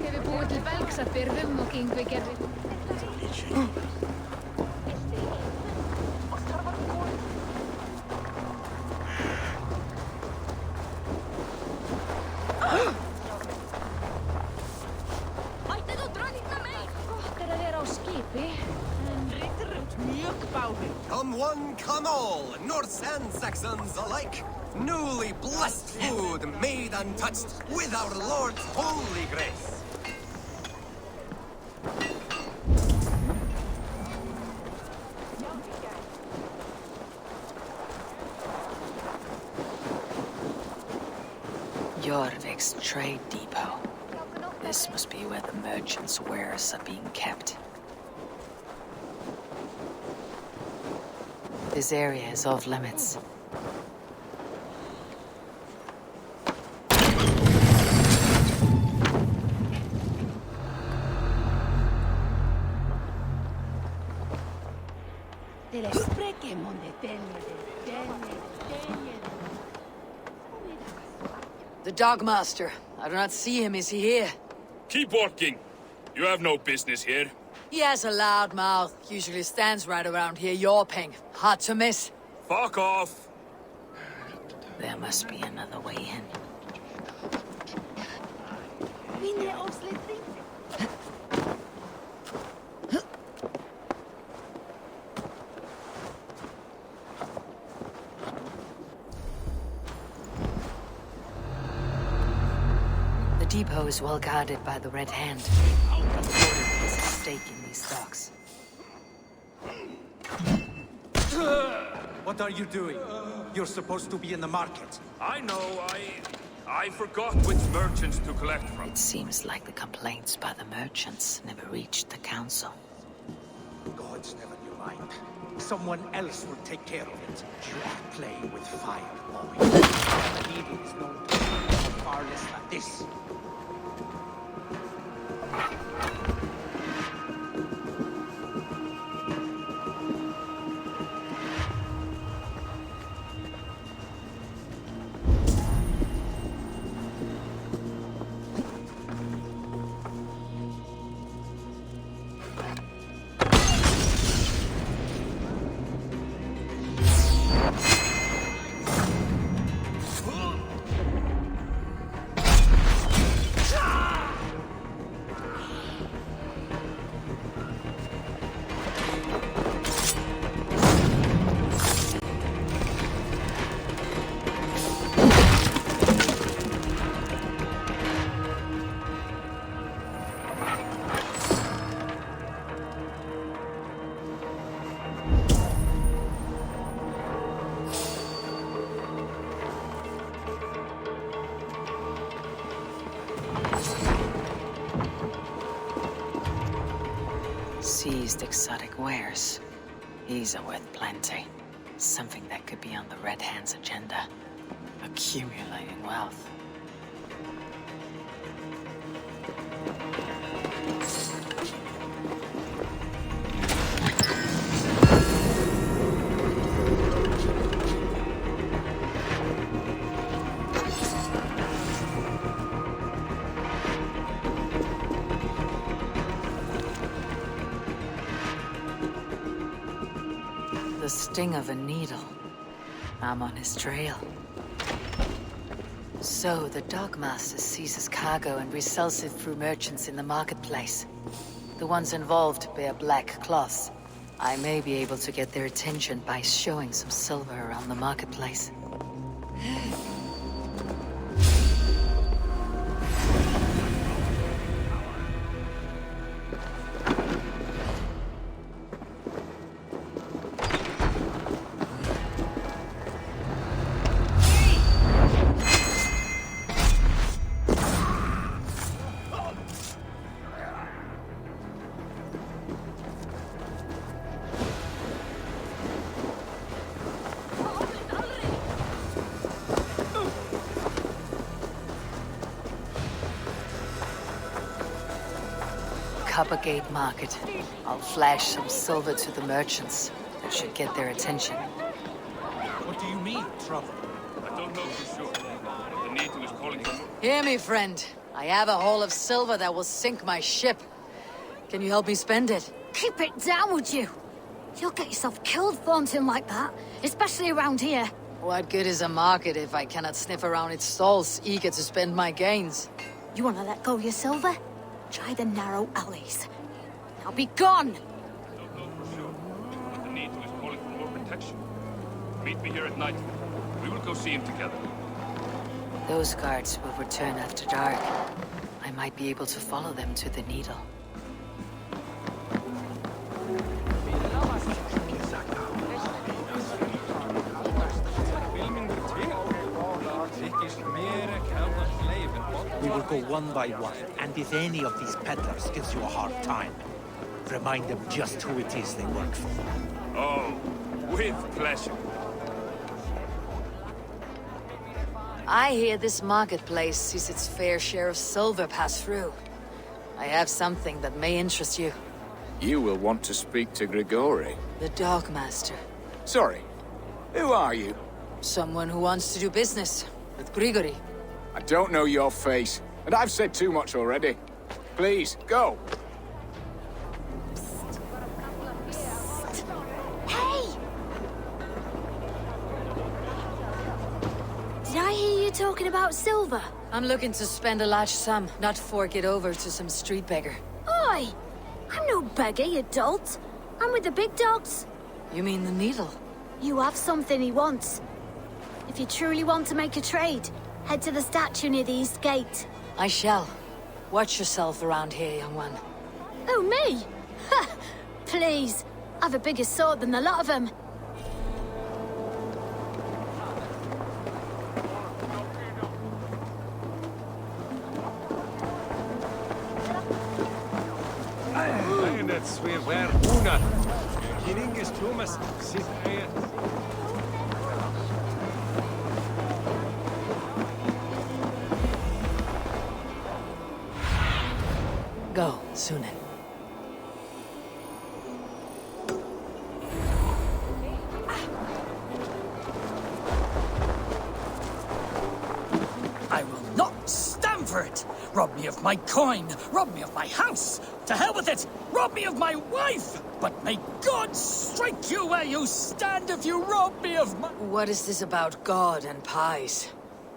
Hefur búið til belgs að byrðum og gengið gerði. Come one, come all, Norths and Saxons alike. Newly blessed food, made untouched, with our Lord's holy grace. Jorvik's trade depot. This must be where the merchants' wares are being kept. This area is off limits. The Dogmaster. I do not see him. Is he here? Keep walking. You have no business here. He has a loud mouth. Usually stands right around here yawping. Hard to miss. Fuck off. There must be another way in. The depot is well guarded by the Red Hand. The Warden has a stake in these docks. What are you doing? You're supposed to be in the market. I know, I forgot which merchants to collect from. It seems like the complaints by the merchants never reached the council. Gods, never you mind. Someone else will take care of it. You are playing with fire, boy. The needle is known to be far less than this. Seized exotic wares. These are worth plenty. Something that could be on the Red Hand's agenda. Accumulating wealth. The sting of a needle. I'm on his trail. So, the Dogmaster seizes cargo and resells it through merchants in the marketplace. The ones involved bear black cloths. I may be able to get their attention by showing some silver around the marketplace. Coppergate Market. I'll flash some silver to the merchants. That should get their attention. What do you mean? real trouble. I don't know for sure, but the needle is calling for... Hear me, friend. I have a haul of silver that will sink my ship. Can you help me spend it? Keep it down, would you? You'll get yourself killed flaunting like that, especially around here. What good is a market if I cannot sniff around its stalls, eager to spend my gains? You want to let go of your silver? Try the narrow alleys. Now be gone! I don't know for sure, but the needle is calling for more protection. Meet me here at night. We will go see him together. Those guards will return after dark. I might be able to follow them to the needle. We will go one by one, and if any of these peddlers gives you a hard time, remind them just who it is they work for. Oh, with pleasure. I hear this marketplace sees its fair share of silver pass through. I have something that may interest you. You will want to speak to Grigori. The Dogmaster. Sorry, who are you? Someone who wants to do business with Grigori. I don't know your face, and I've said too much already. Please, go. Hey! Did I hear you talking about silver? I'm looking to spend a large sum, not fork it over to some street beggar. Oi! I'm no beggar, you dolt. I'm with the big dogs. You mean the needle? You have something he wants. If you truly want to make a trade, head to the statue near the east gate. I shall. Watch yourself around here, young one. Oh, me? Ha! Please. I've a bigger sword than the lot of them. Go, Sunan. I will not stand for it! Rob me of my coin! Rob me of my house! To hell with it! Rob me of my wife! But may God strike you where you stand if you rob me of my... What is this about God and pies?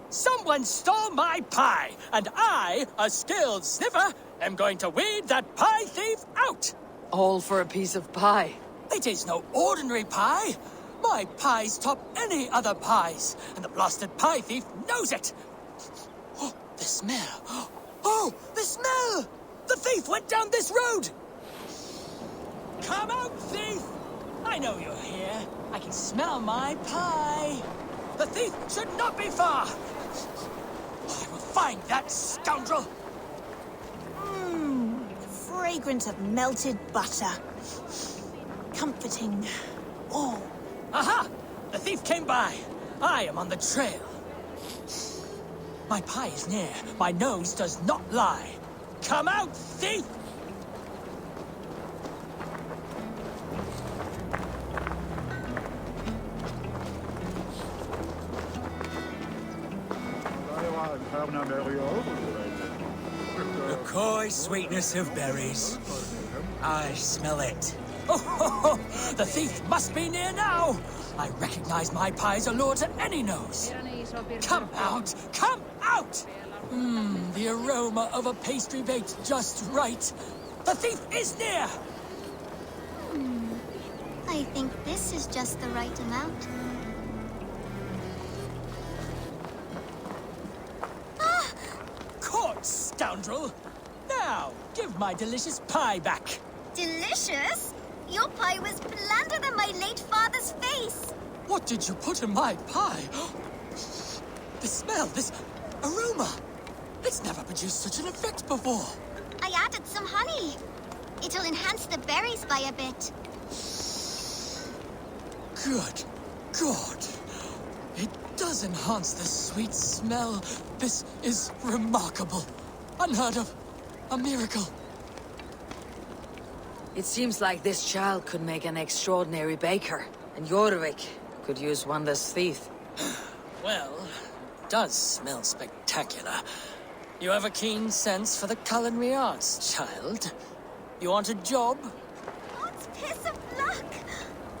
Someone stole my pie, and I, a skilled sniffer, am going to weed that pie thief out! All for a piece of pie. It is no ordinary pie! My pies top any other pies, and the blasted pie thief knows it! Oh, the smell! Oh, the smell! The thief went down this road! Come out, thief! I know you're here. I can smell my pie. The thief should not be far! I will find that scoundrel! The fragrance of melted butter. Comforting. Oh, Aha! The thief came by. I am on the trail. My pie is near. My nose does not lie. Come out, thief! The coy sweetness of berries. I smell it. Oh, the thief must be near now. I recognize my pie's allure to any nose. Come out! Come out! The aroma of a pastry baked just right. The thief is near! I think this is just the right amount. Caught, scoundrel! Now, give my delicious pie back. Delicious? Your pie was blander than my late father's face. What did you put in my pie? The smell, this aroma. It's never produced such an effect before. I added some honey. It'll enhance the berries by a bit. Good God. It does enhance the sweet smell. This is remarkable. Unheard of. A miracle. It seems like this child could make an extraordinary baker, and Jorvik could use one less thief. Well, it does smell spectacular. You have a keen sense for the culinary arts, child. You want a job? God's piss of luck!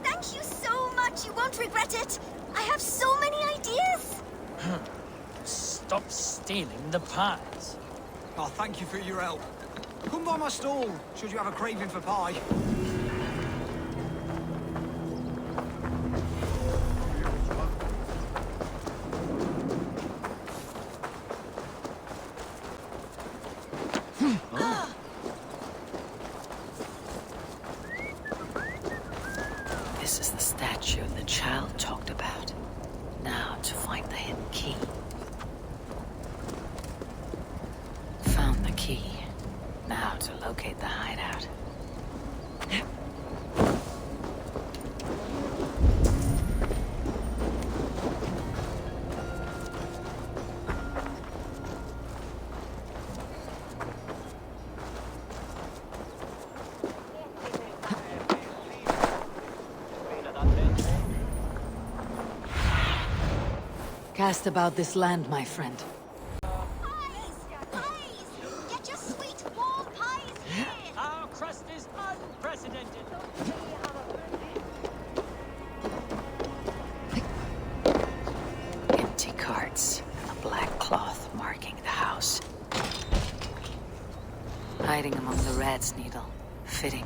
Thank you so much, you won't regret it! I have so many ideas! Stop stealing the pies. Oh, thank you for your help. Come by my stall, should you have a craving for pie. This is the statue the child talked about. Now to find the hidden key. Found the key. Now to locate the hideout. Cast about this land, my friend. Pies! Pies! Get your sweet warm pies here! Our crust is unprecedented. Empty carts and a black cloth marking the house. Hiding among the rat's needle. Fitting.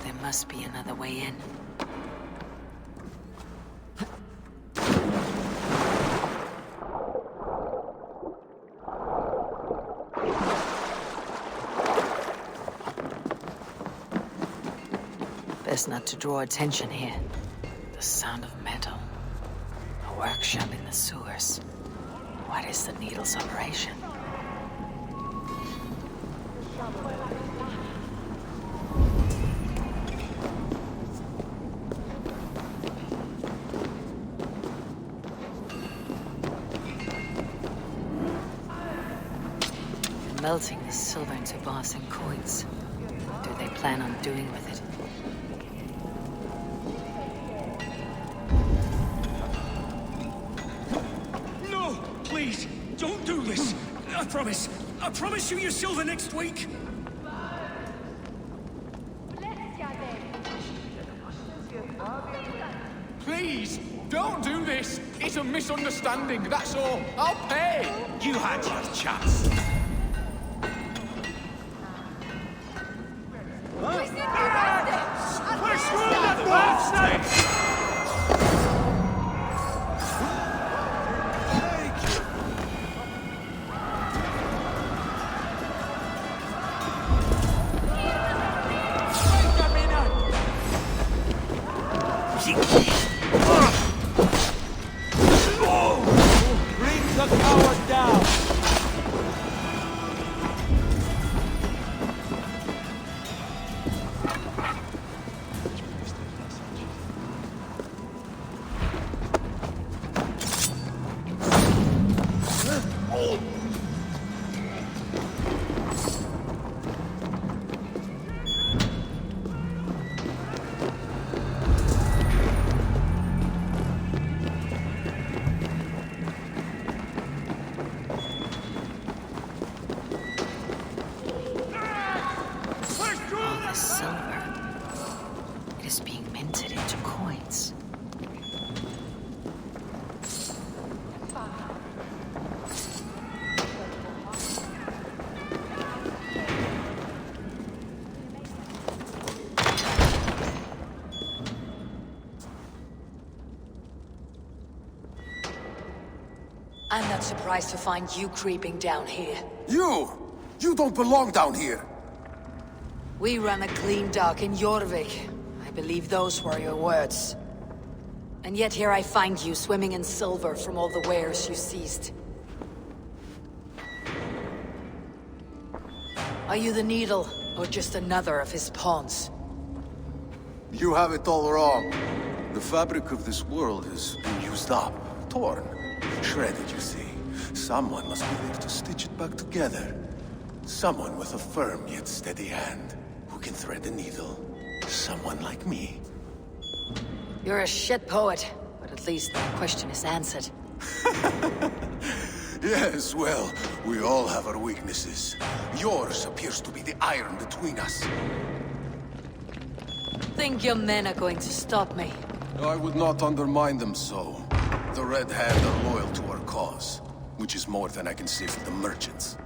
There must be another way in. Best not to draw attention here. The sound of metal. A workshop in the sewers. What is the needle's operation? They're melting the silver into bars and coins. What do they plan on doing with it? No! Please, don't do this! I promise you your silver next week! Please, don't do this. It's a misunderstanding, that's all. I'll pay. You had your chance. Bring the coward down! All this silver. It is being minted into coins. I'm not surprised to find you creeping down here. You! You don't belong down here! We run a clean dock in Jorvik. I believe those were your words. And yet here I find you swimming in silver from all the wares you seized. Are you the Needle? Or just another of his pawns? You have it all wrong. The fabric of this world has been used up, torn, shredded, you see. Someone must be there to stitch it back together. Someone with a firm yet steady hand, who can thread the needle. Someone like me. You're a shit poet, but at least the question is answered. Yes, well, we all have our weaknesses. Yours appears to be the iron between us. Think your men are going to stop me? I would not undermine them so. The Red Hand are loyal to our cause, which is more than I can say for the merchants.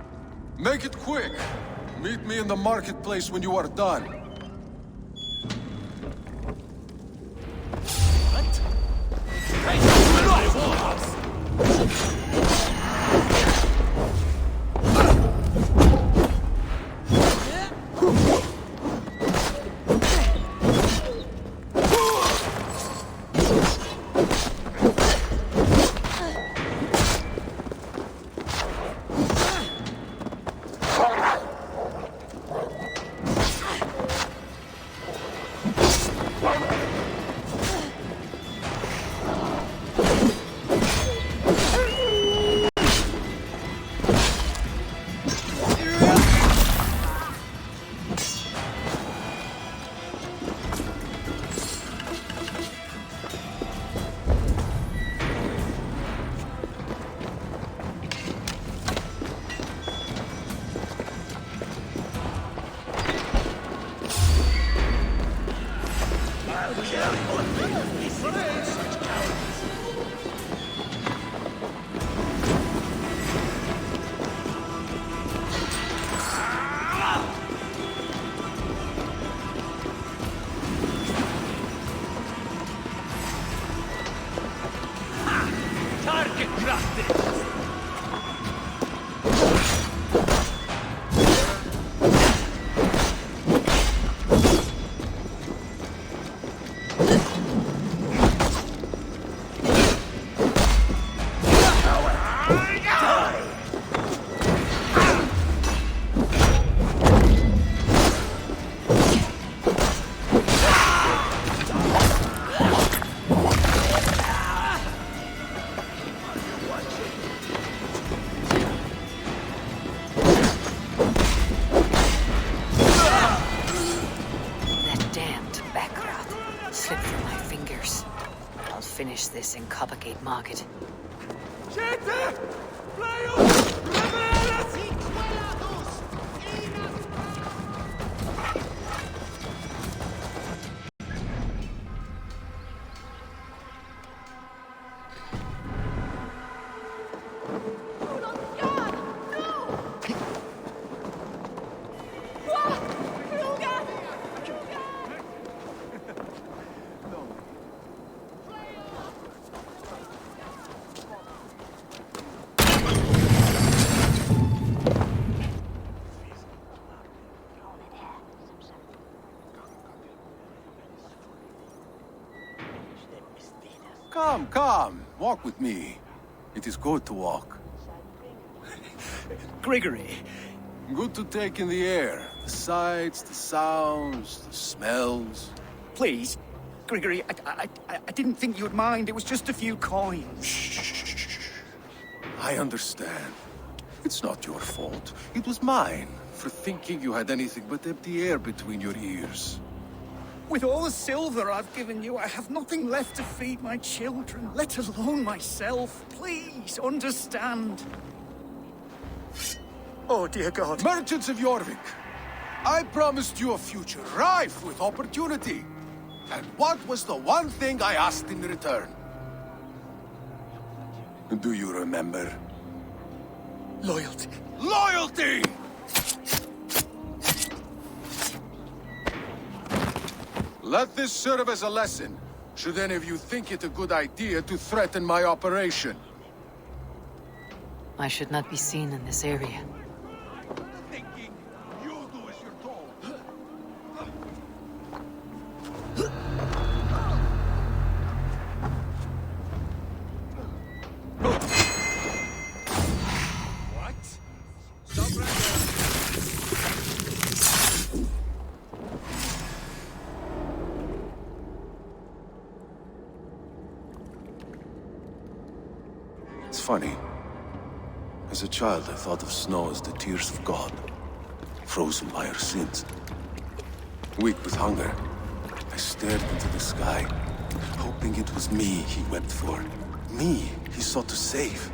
Make it quick! Meet me in the marketplace when you are done. Finish this in Coppergate Market. Come, come, walk with me. It is good to walk. Gregory. Good to take in the air. The sights, the sounds, the smells. Please, Gregory, I didn't think you'd mind. It was just a few coins. Shh. I understand. It's not your fault. It was mine, for thinking you had anything but empty air between your ears. With all the silver I've given you, I have nothing left to feed my children, let alone myself. Please, understand. Oh, dear God. Merchants of Jorvik, I promised you a future rife with opportunity. And what was the one thing I asked in return? Do you remember? Loyalty. Loyalty! Let this serve as a lesson, should any of you think it a good idea to threaten my operation. I should not be seen in this area. What? Stop right there. funny. As a child, I thought of snow as the tears of God, frozen by our sins. Weak with hunger, I stared into the sky, hoping it was me he wept for. Me he sought to save.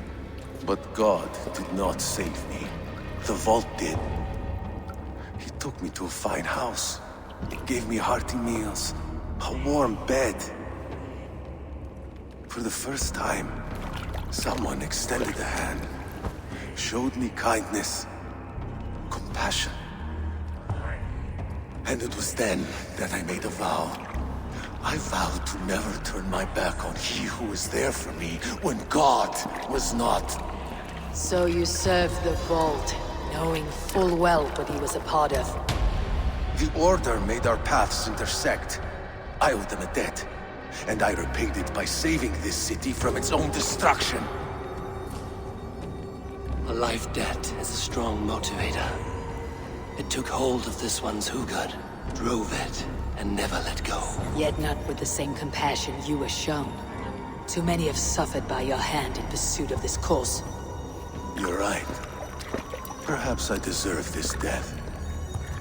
But God did not save me. The vault did. He took me to a fine house, gave me hearty meals, a warm bed. For the first time, someone extended a hand, showed me kindness, compassion. And it was then that I made a vow. I vowed to never turn my back on he who was there for me when God was not. So you served the Vault, knowing full well what he was a part of. The Order made our paths intersect. I owed them a debt, and I repaid it by saving this city from its own destruction. A life debt is a strong motivator. It took hold of this one's Hugad, drove it, and never let go. Yet not with the same compassion you were shown. Too many have suffered by your hand in pursuit of this cause. You're right. Perhaps I deserve this death.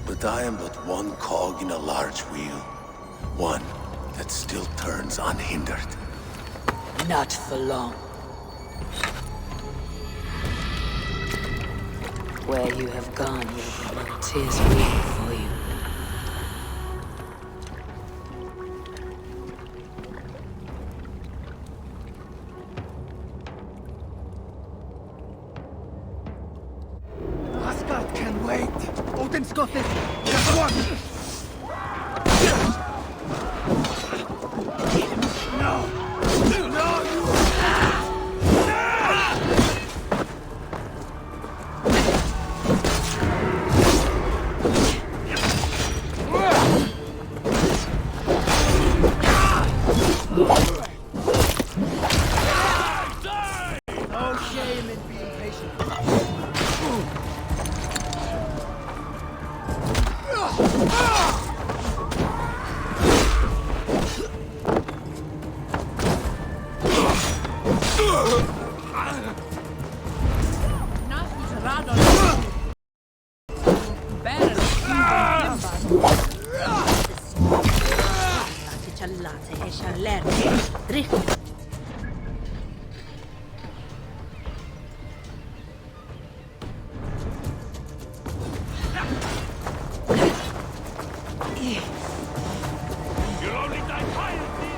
But I am but one cog in a large wheel. One that still turns unhindered. Not for long. Where you have gone, you'll be no tears waiting for you. Asgard can wait. Odin's got this. Just one. No. No, you. No shame in being patient. You'll only die quietly.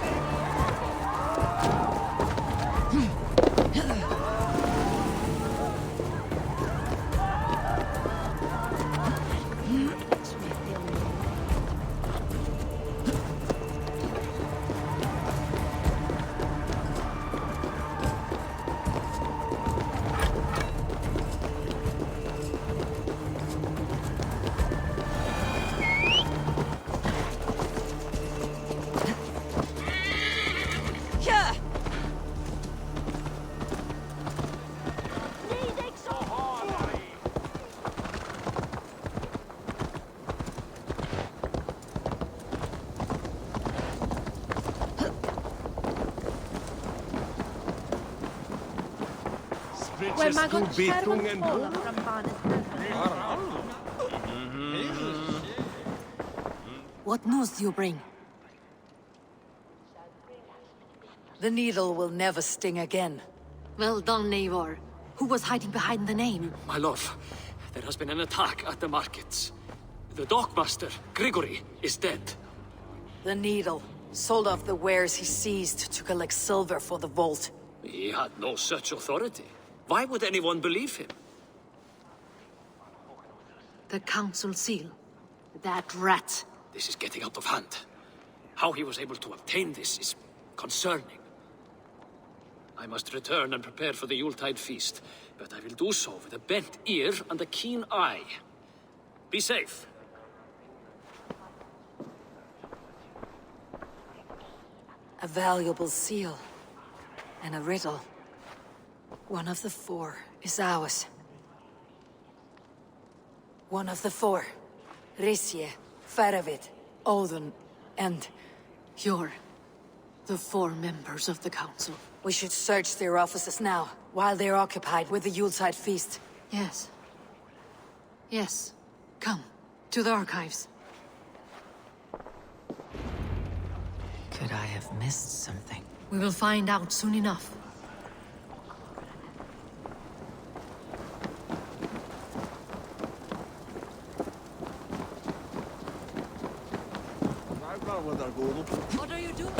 What news do you bring? The needle will never sting again. Well done, Eivor. Who was hiding behind the name? My lord, there has been an attack at the markets. The dockmaster, Grigory, is dead. The needle sold off the wares he seized to collect silver for the vault. He had no such authority. Why would anyone believe him? The council seal. That rat. This is getting out of hand. How he was able to obtain this is concerning. I must return and prepare for the Yuletide feast, but I will do so with a bent ear and a keen eye. Be safe. A valuable seal. And a riddle. One of the four is ours. One of the four. Risje, Faravid, Odin, and... You're the four members of the council. We should search their offices now, while they're occupied with the Yuletide feast. Yes. Yes. Come, to the archives. Could I have missed something? We will find out soon enough. What are you doing?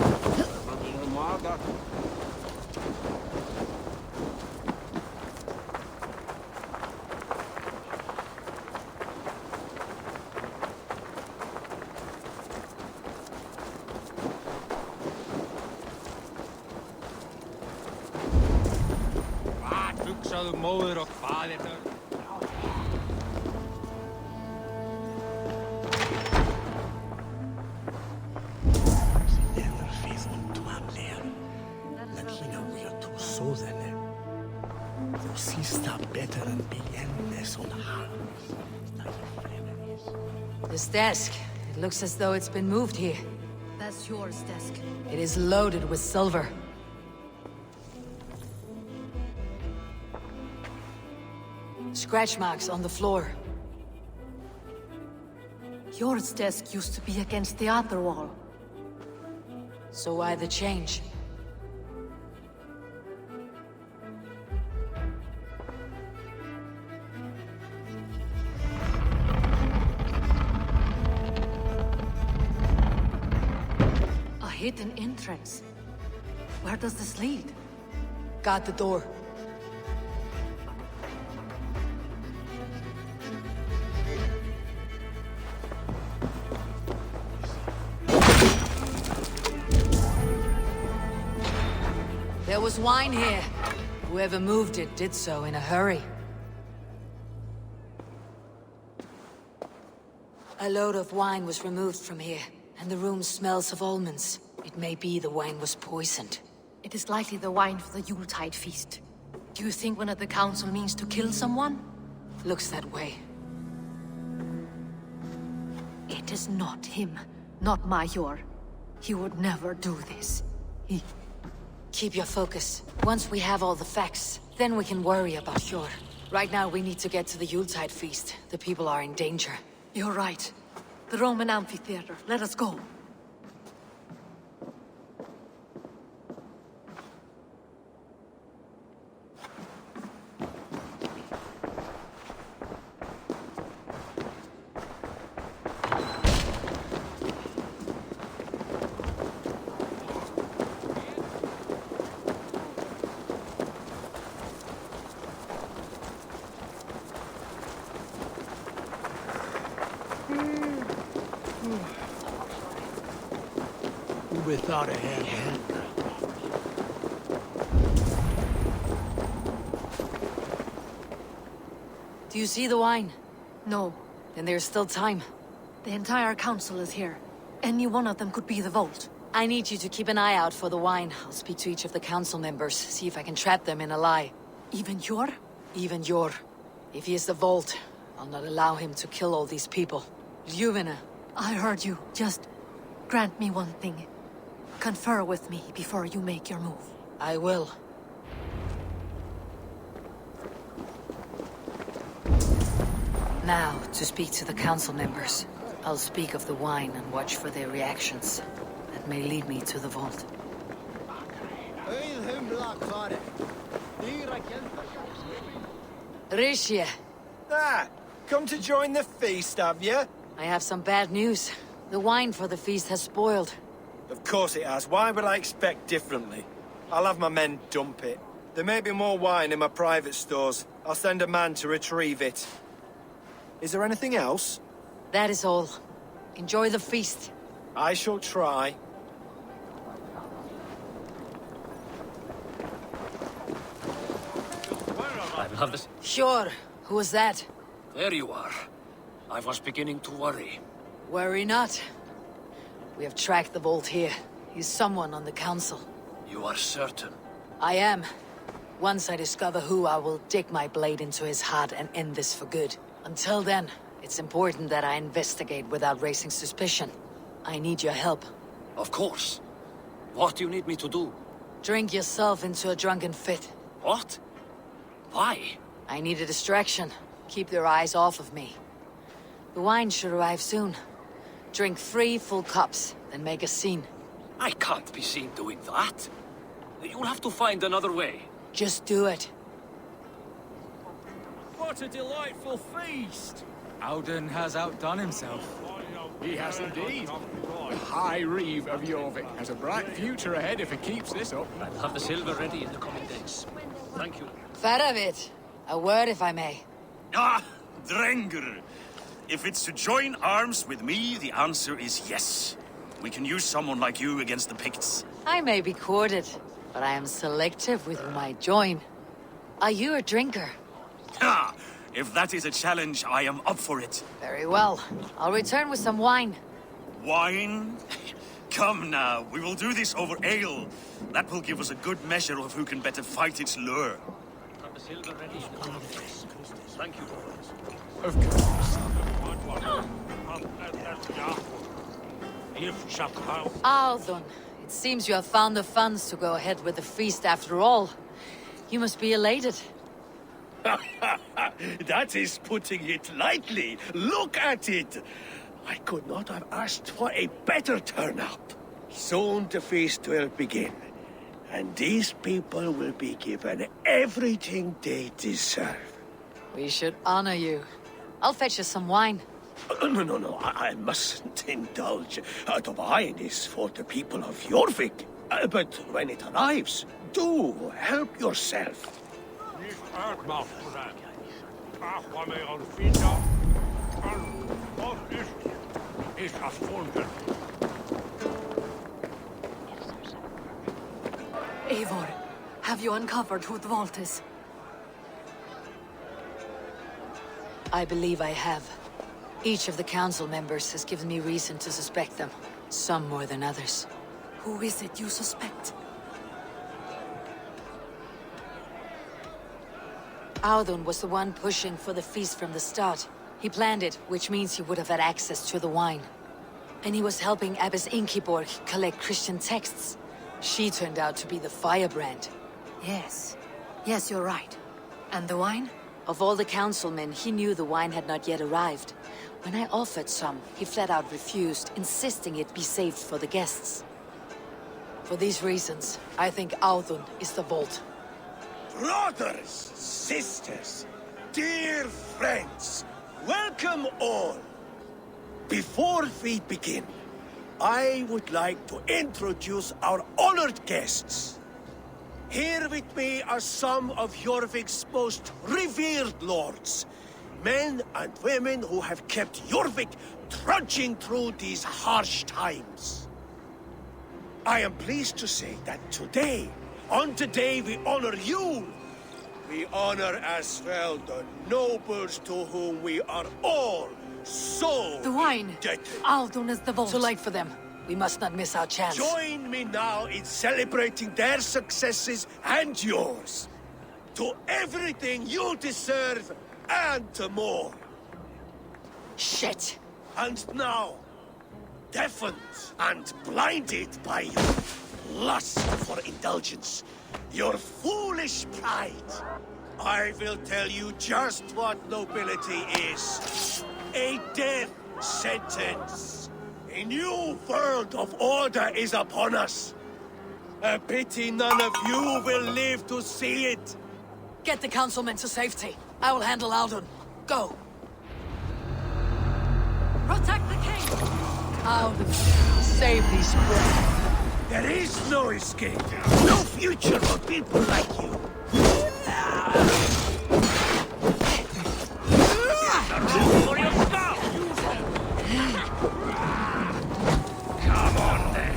Hvað hugsaðu móður og hvað er þau? This desk, it looks as though it's been moved here. That's yours, desk. It is loaded with silver. Scratch marks on the floor. Yours desk used to be against the other wall. So why the change? A hidden entrance. Where does this lead? Got the door. There was wine here. Whoever moved it did so in a hurry. A load of wine was removed from here, and the room smells of almonds. It may be the wine was poisoned. It is likely the wine for the Yuletide feast. Do you think one of the council means to kill someone? Looks that way. It is not him, not Major. He would never do this. He... Keep your focus. Once we have all the facts, then we can worry about Hjor. Right now we need to get to the Yuletide feast. The people are in danger. You're right. The Roman amphitheater. Let us go. Who thought ahead, huh? Do you see the wine? No. Then there's still time. The entire council is here. Any one of them could be the vault. I need you to keep an eye out for the wine. I'll speak to each of the council members, see if I can trap them in a lie. Even Hjor? Even Hjor. If he is the vault, I'll not allow him to kill all these people. Ljuvena. I heard you. Just grant me one thing. Confer with me before you make your move. I will. Now, to speak to the council members. I'll speak of the wine and watch for their reactions. That may lead me to the vault. Risje! Ah, come to join the feast, have you? I have some bad news. The wine for the feast has spoiled. Of course it has. Why would I expect differently? I'll have my men dump it. There may be more wine in my private stores. I'll send a man to retrieve it. Is there anything else? That is all. Enjoy the feast. I shall try. I will have this. Sure. Who was that? There you are. I was beginning to worry. Worry not. We have tracked the vault here. He's someone on the council. You are certain? I am. Once I discover who, I will dig my blade into his heart and end this for good. Until then, it's important that I investigate without raising suspicion. I need your help. Of course. What do you need me to do? Drink yourself into a drunken fit. What? Why? I need a distraction. Keep their eyes off of me. The wine should arrive soon. Drink 3 full cups, then make a scene. I can't be seen doing that. You'll have to find another way. Just do it. What a delightful feast! Alden has outdone himself. He has indeed. The High Reeve of Jorvik has a bright future ahead if he keeps this up. I'll have the silver ready in the coming days. Thank you. Faravit, a word if I may. Ah, Drengr. If it's to join arms with me, the answer is yes. We can use someone like you against the Picts. I may be courted, but I am selective with whom I join. Are you a drinker? Ha! If that is a challenge, I am up for it. Very well. I'll return with some wine. Wine? Come now, we will do this over ale. That will give us a good measure of who can better fight its lure. Have the silver ready in the coming days. Thank you. Of course. Althun, it seems you have found the funds to go ahead with the feast after all. You must be elated. That is putting it lightly. Look at it. I could not have asked for a better turnout. Soon the feast will begin, and these people will be given everything they deserve. We should honor you. I'll fetch us some wine. No, I mustn't indulge. The wine is for the people of Jorvik. But when it arrives, do help yourself. Eivor, have you uncovered who the vault is? I believe I have. Each of the council members has given me reason to suspect them. Some more than others. Who is it you suspect? Audun was the one pushing for the feast from the start. He planned it, which means he would have had access to the wine. And he was helping Abbess Inkiborg collect Christian texts. She turned out to be the firebrand. Yes. Yes, you're right. And the wine? Of all the councilmen, he knew the wine had not yet arrived. When I offered some, he flat out refused, insisting it be saved for the guests. For these reasons, I think Audun is the vault. Brothers, sisters, dear friends, welcome all. Before we begin, I would like to introduce our honored guests. Here with me are some of Jorvik's most revered lords. Men and women who have kept Jorvik trudging through these harsh times. I am pleased to say that today, on the day we honor you, we honor as well the nobles to whom we are all so The wine! indebted. Audun is the vault. Too late for them. We must not miss our chance. Join me now in celebrating their successes and yours. To everything you deserve and more. Shit! And now, deafened and blinded by your lust for indulgence, your foolish pride, I will tell you just what nobility is. A death sentence. A new world of order is upon us. A pity none of you will live to see it. Get the councilmen to safety. I will handle Audun. Go! Protect the king! Audun, save these brave. There is no escape. No future for people like you. For your stuff! Come on then.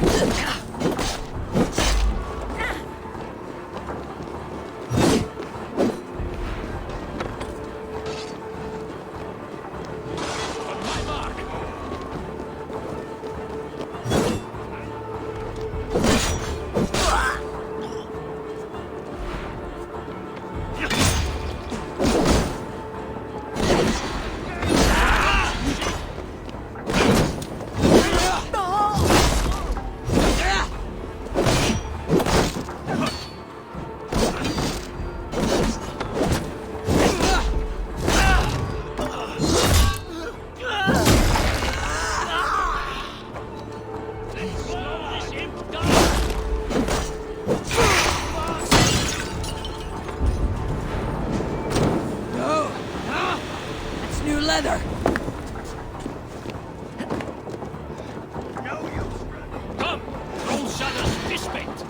bait.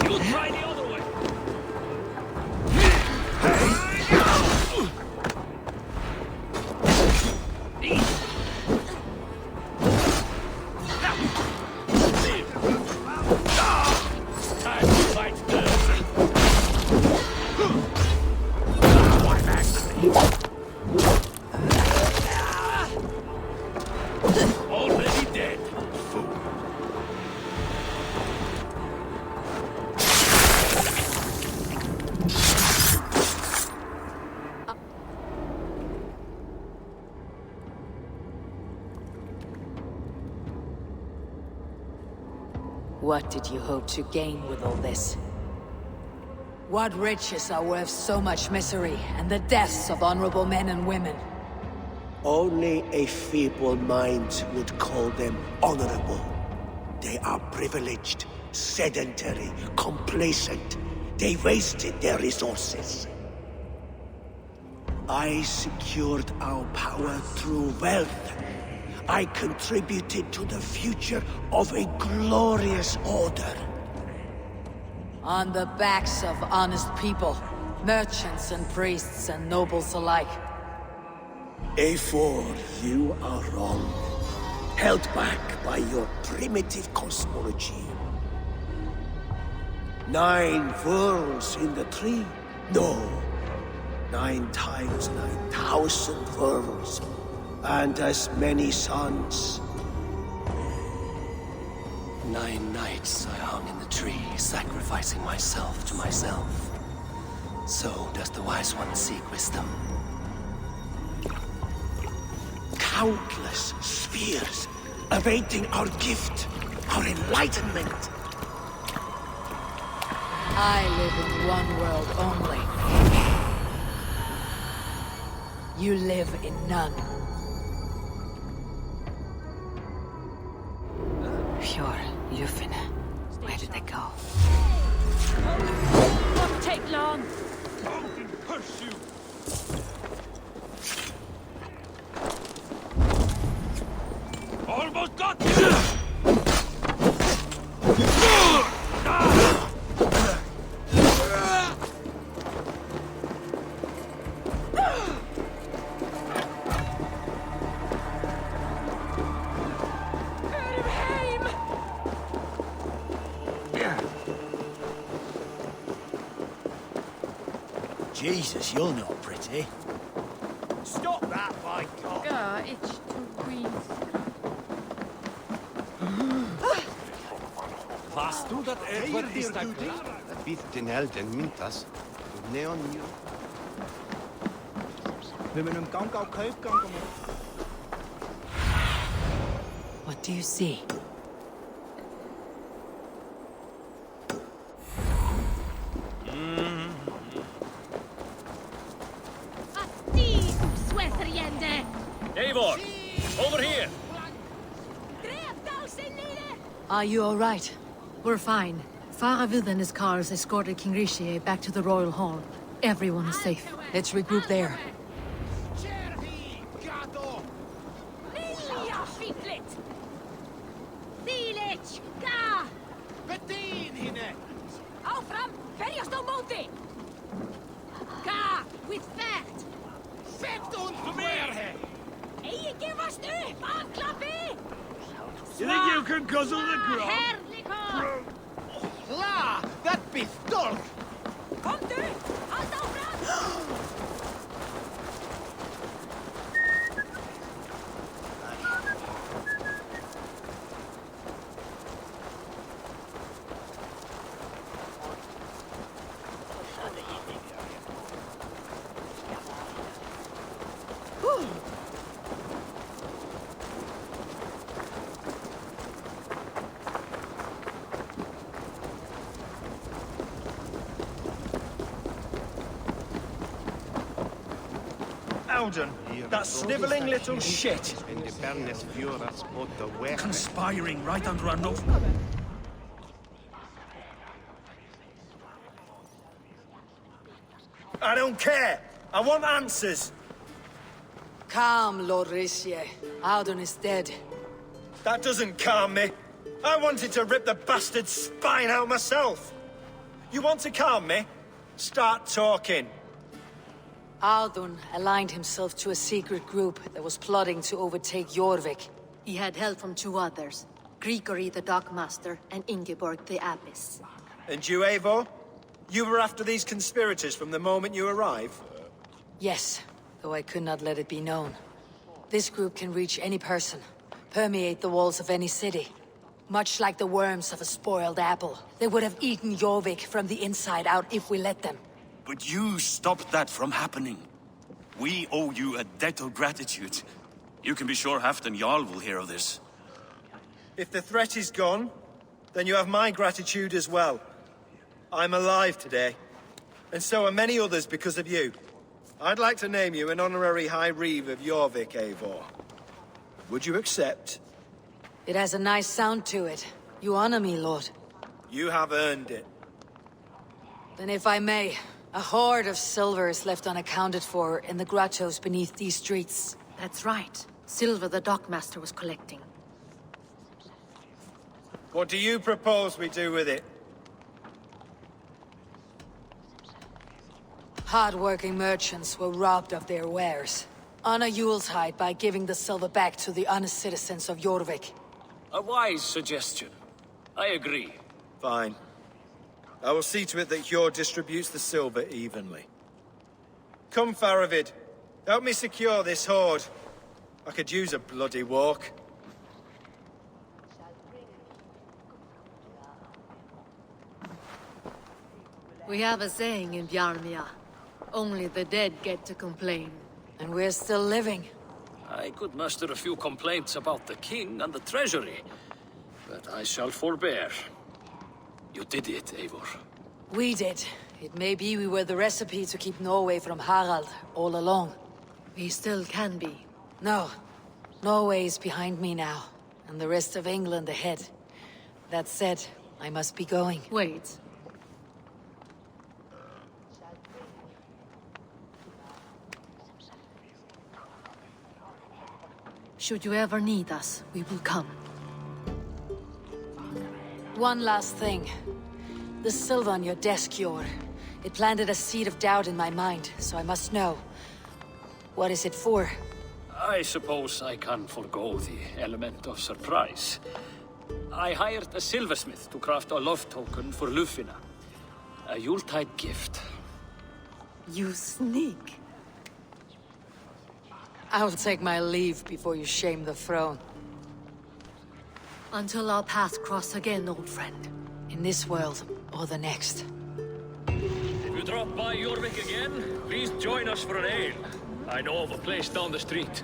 You try the other way. Time to fight dirty. Why back to me? Already dead. Fool. What did you hope to gain with all this? What riches are worth so much misery and the deaths of honorable men and women? Only a feeble mind would call them honorable. They are privileged, sedentary, complacent. They wasted their resources. I secured our power through wealth. I contributed to the future of a glorious order. On the backs of honest people, merchants and priests and nobles alike. A4, you are wrong. Held back by your primitive cosmology. 9 worlds in the tree? No. 9 times 9,000 worlds. And as many suns. 9 nights I hung in the tree, sacrificing myself to myself. So does the wise one seek wisdom. Countless spheres awaiting our gift, our enlightenment. I live in one world only. You live in none. Pure Lufin. Where did they go? Won't take long. Mountain pursuit! Almost got you! Jesus, you're not pretty. Stop that, by God! Ja, itch to breathe. Hast du dat Edward is dat Bith den Helden mintas. Neon new. We hebben een kank al kuipkanker. What do you see? Eivor, over here. Are you all right? We're fine. Faravid and his cars escorted King Rishi back to the Royal Hall. Everyone is safe. Let's regroup there. You think you can guzzle the grog? La, that be stork! Kom du! Halt aufran! Alden, That snivelling little shit. Conspiring right under our nose. I don't care. I want answers. Calm, Lord Ricie. Audun is dead. That doesn't calm me. I wanted to rip the bastard's spine out myself. You want to calm me? Start talking. Audun aligned himself to a secret group that was plotting to overtake Jorvik. He had help from two others, Grigory the Dockmaster and Ingeborg the Abbess. And you, Eivor? You were after these conspirators from the moment you arrived? Yes, though I could not let it be known. This group can reach any person, permeate the walls of any city. Much like the worms of a spoiled apple, they would have eaten Jorvik from the inside out if we let them. But you stopped that from happening. We owe you a debt of gratitude. You can be sure Halfdan Jarl will hear of this. If the threat is gone, then you have my gratitude as well. I'm alive today, and so are many others because of you. I'd like to name you an honorary High Reeve of Jorvik, Eivor. Would you accept? It has a nice sound to it. You honor me, Lord. You have earned it. Then if I may, a hoard of silver is left unaccounted for in the grottos beneath these streets. That's right. Silver the Dockmaster was collecting. What do you propose we do with it? Hard-working merchants were robbed of their wares. Honor Yuletide by giving the silver back to the honest citizens of Jorvik. A wise suggestion. I agree. Fine. I will see to it that Hjord distributes the silver evenly. Come, Faravid. Help me secure this hoard. I could use a bloody walk. We have a saying in Bjarmia. Only the dead get to complain. And we're still living. I could muster a few complaints about the king and the treasury, but I shall forbear. You did it, Eivor. We did. It may be we were the recipe to keep Norway from Harald all along. We still can be. No. Norway is behind me now, and the rest of England ahead. That said, I must be going. Wait. Should you ever need us, we will come. One last thing. The silver on your desk, Jord. It planted a seed of doubt in my mind, so I must know. What is it for? I suppose I can forgo the element of surprise. I hired a silversmith to craft a love token for Lufina. A Yuletide gift. You sneak. I will take my leave before you shame the throne. Until our paths cross again, old friend. In this world, or the next. If you drop by Jorvik again, please join us for an ale. I know of a place down the street.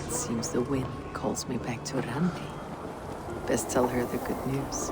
It seems the wind calls me back to Randi. Best tell her the good news.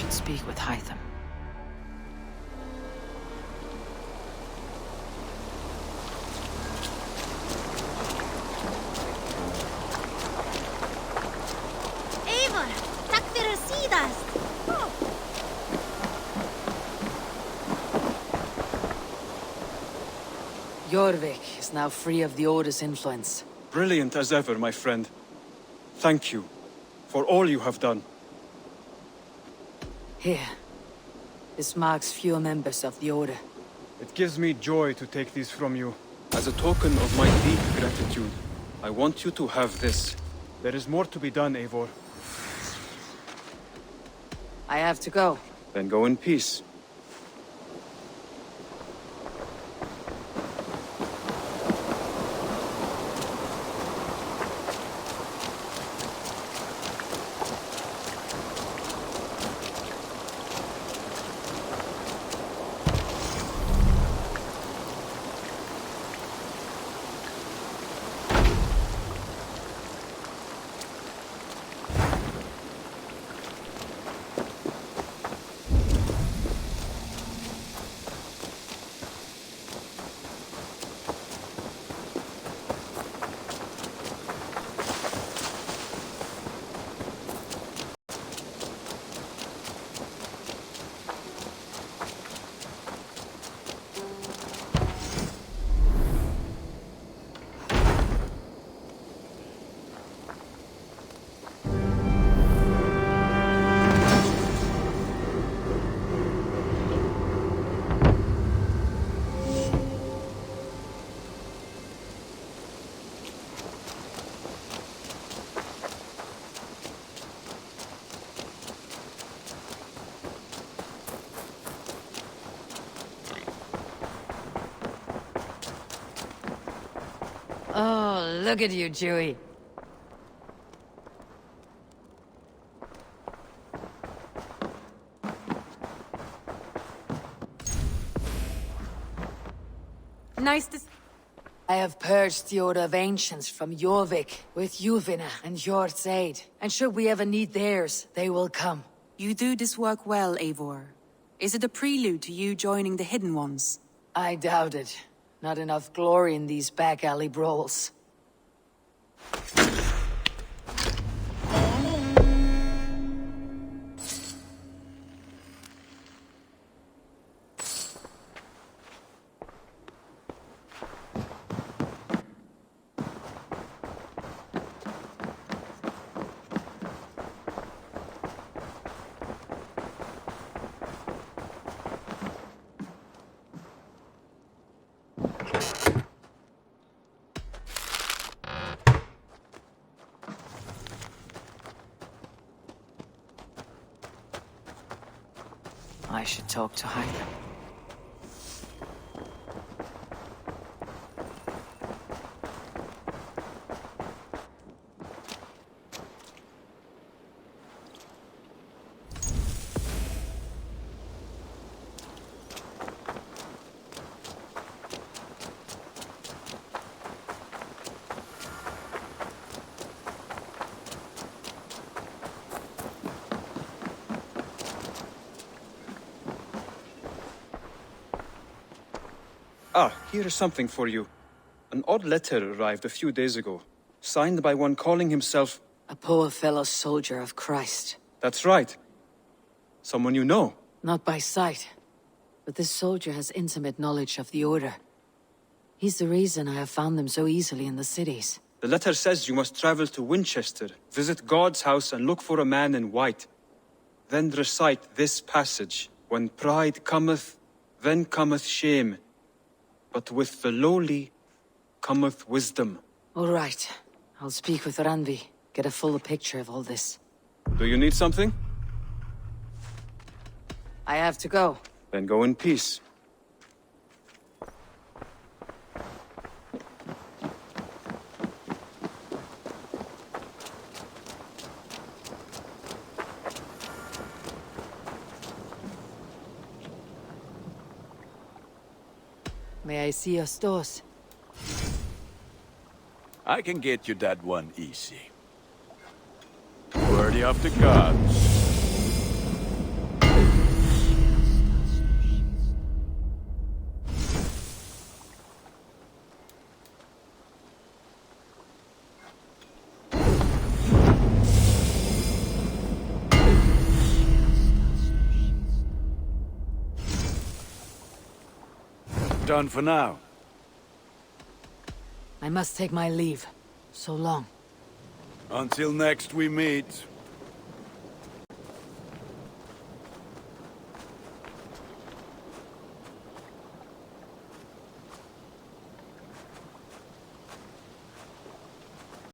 Speak with Hytham. Eivor, tack för att sidast! Jorvik is now free of the Order's influence. Brilliant as ever, my friend. Thank you for all you have done. Here. This marks fewer members of the Order. It gives me joy to take these from you. As a token of my deep gratitude, I want you to have this. There is more to be done, Eivor. I have to go. Then go in peace. Oh, look at you, Dewey. Nice to... I have purged the Order of Ancients from Jorvik with Yuvina and Hjort's aid. And should we ever need theirs, they will come. You do this work well, Eivor. Is it a prelude to you joining the Hidden Ones? I doubt it. Not enough glory in these back alley brawls. I should talk to Hyder. Ah, here is something for you. An odd letter arrived a few days ago, signed by one calling himself... A poor fellow soldier of Christ. That's right. Someone you know. Not by sight, but this soldier has intimate knowledge of the Order. He's the reason I have found them so easily in the cities. The letter says you must travel to Winchester, visit God's house and look for a man in white. Then recite this passage. When pride cometh, then cometh shame. But with the lowly cometh wisdom. All right. I'll speak with Randvi. Get a fuller picture of all this. Do you need something? I have to go. Then go in peace. May I see your stores? I can get you that one easy. Worthy of the gods. Done for now. I must take my leave. So long. Until next we meet.